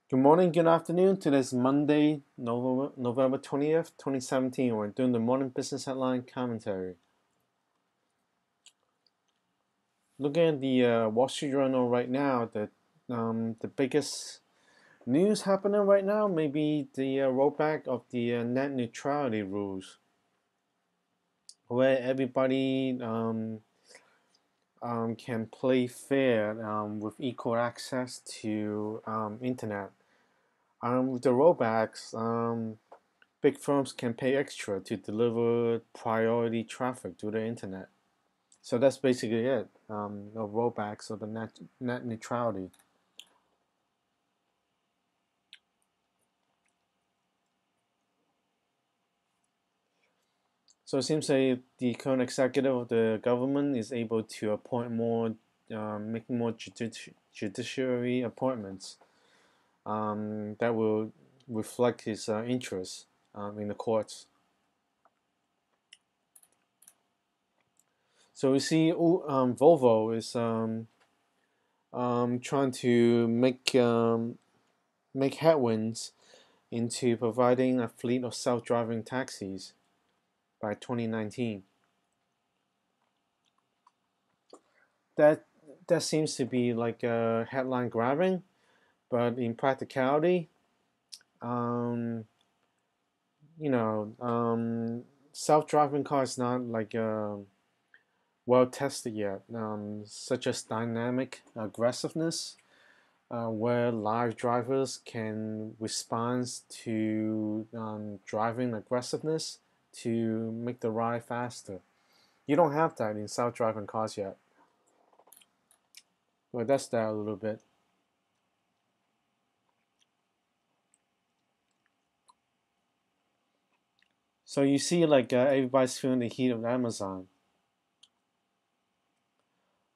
Good morning, good afternoon. Today's Monday, November 20th, 2017. We're doing the morning business headline commentary. Looking at the Wall Street Journal right now, the biggest news happening right now may be the rollback of the net neutrality rules, where everybody can play fair with equal access to internet. With the rollbacks, big firms can pay extra to deliver priority traffic to the internet. So that's basically it. The rollbacks of the net neutrality. So it seems like the current executive of the government is able to appoint more, making more judiciary appointments that will reflect his interests in the courts. So we see Volvo is trying to make headwinds into providing a fleet of self-driving taxis by 2019. That that seems to be like a headline grabbing, but in practicality, um, self-driving cars not like well tested yet, such as dynamic aggressiveness, where live drivers can respond to driving aggressiveness to make the ride faster. You don't have that in self-driving cars yet. But that's that a little bit. So you see, like everybody's feeling the heat of Amazon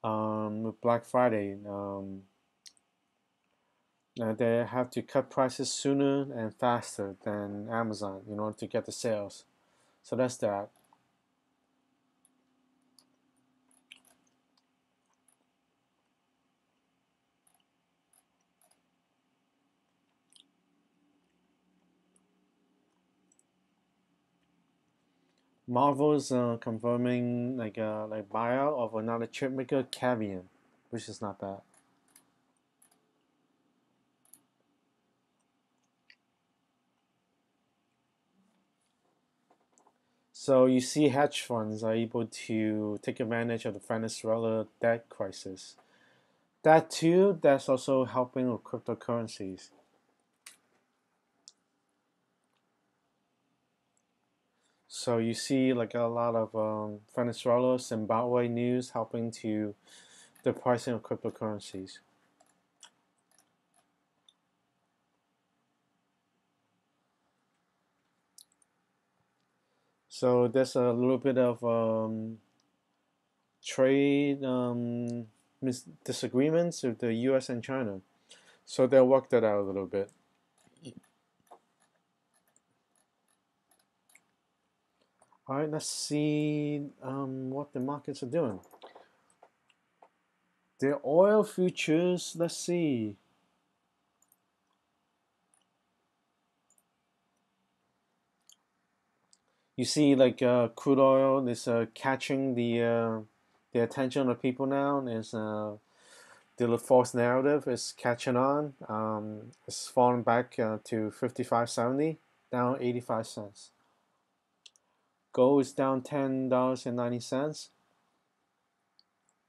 with Black Friday. They have to cut prices sooner and faster than Amazon in order to get the sales. So that's that. Marvel's confirming like buyout of another chip maker, Cavium, which is not bad. So you see, hedge funds are able to take advantage of the Venezuela debt crisis. That too, that's also helping with cryptocurrencies. So you see like a lot of Venezuela, Zimbabwe news helping to the pricing of cryptocurrencies. So there's a little bit of trade disagreements with the U.S. and China. So they'll work that out a little bit. All right, let's see what the markets are doing. The oil futures, let's see. You see, like crude oil is catching the attention of people now. Is the false narrative is catching on. It's falling back to 55.70, down 85 cents. Gold is down $10.90,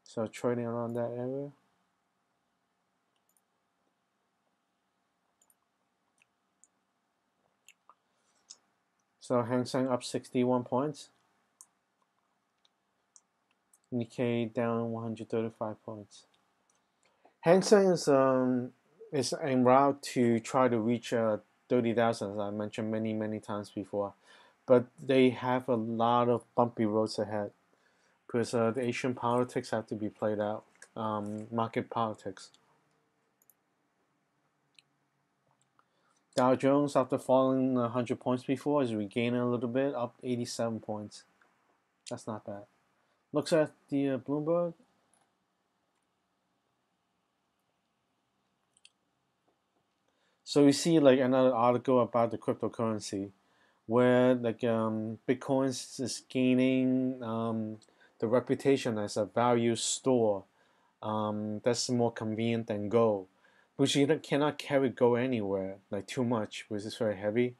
so trading around that area. So Hang Seng up 61 points. Nikkei down 135 points. Hang Seng is en route to try to reach 30,000, as I mentioned many times before, but they have a lot of bumpy roads ahead because the Asian politics have to be played out, market politics. Dow Jones, after falling 100 points before, is regaining a little bit, up 87 points. That's not bad. Looks at the Bloomberg. So we see like another article about the cryptocurrency, where like Bitcoin is gaining the reputation as a value store that's more convenient than gold, which you cannot carry gold anywhere, like too much, because it's very heavy,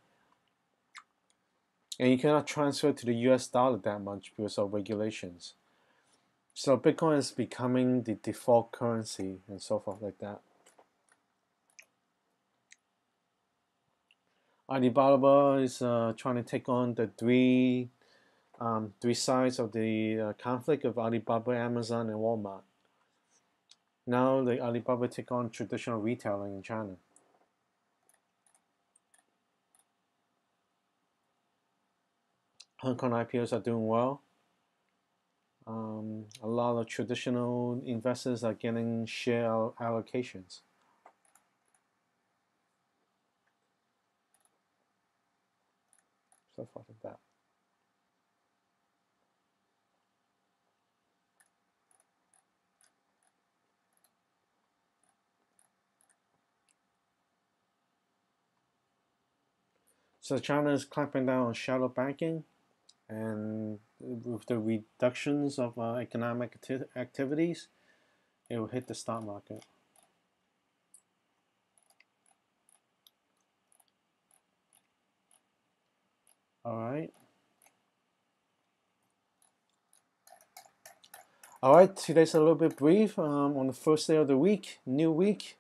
and you cannot transfer to the US dollar that much because of regulations. So Bitcoin is becoming the default currency and so forth like that. Alibaba is trying to take on the three sides of the conflict of Alibaba, Amazon, and Walmart. Now the Alibaba take on traditional retailing in China. Hong Kong IPOs are doing well. A lot of traditional investors are getting share allocations. So forth like that. So China is clamping down on shadow banking, and with the reductions of economic activities, it will hit the stock market. All right. All right, today's a little bit brief on the first day of the week, new week.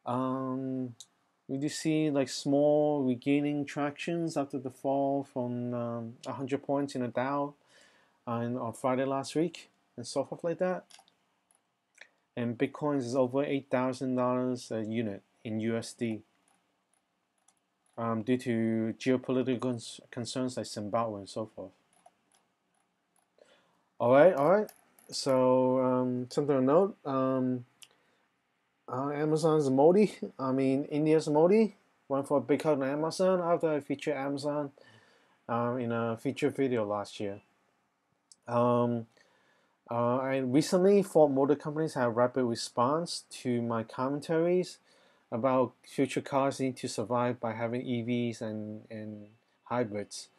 We do see like small regaining tractions after the fall from 100 points in the Dow on Friday last week and so forth like that. And Bitcoin is over $8,000 a unit in USD due to geopolitical concerns like Zimbabwe and so forth. All right. So something to note. Amazon's India's Modi went for a big hug on Amazon after I featured Amazon in a feature video last year. I recently thought motor companies had a rapid response to my commentaries about future cars need to survive by having EVs and hybrids.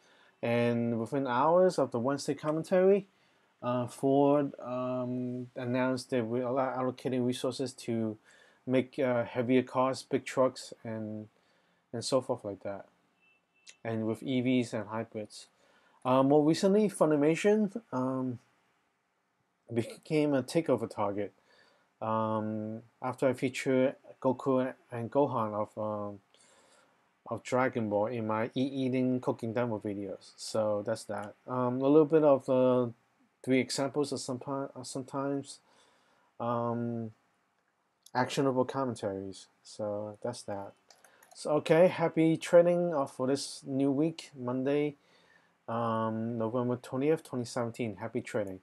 And within hours of the Wednesday commentary, Ford announced that we are allocating resources to make heavier cars, big trucks, and so forth like that, and with EVs and hybrids. More recently, Funimation became a takeover target after I featured Goku and Gohan of Dragon Ball in my eating cooking demo videos. So that's that. A little bit of three examples of sometimes actionable commentaries. So that's that. So okay, happy trading for this new week, Monday, November 20th, 2017. Happy trading.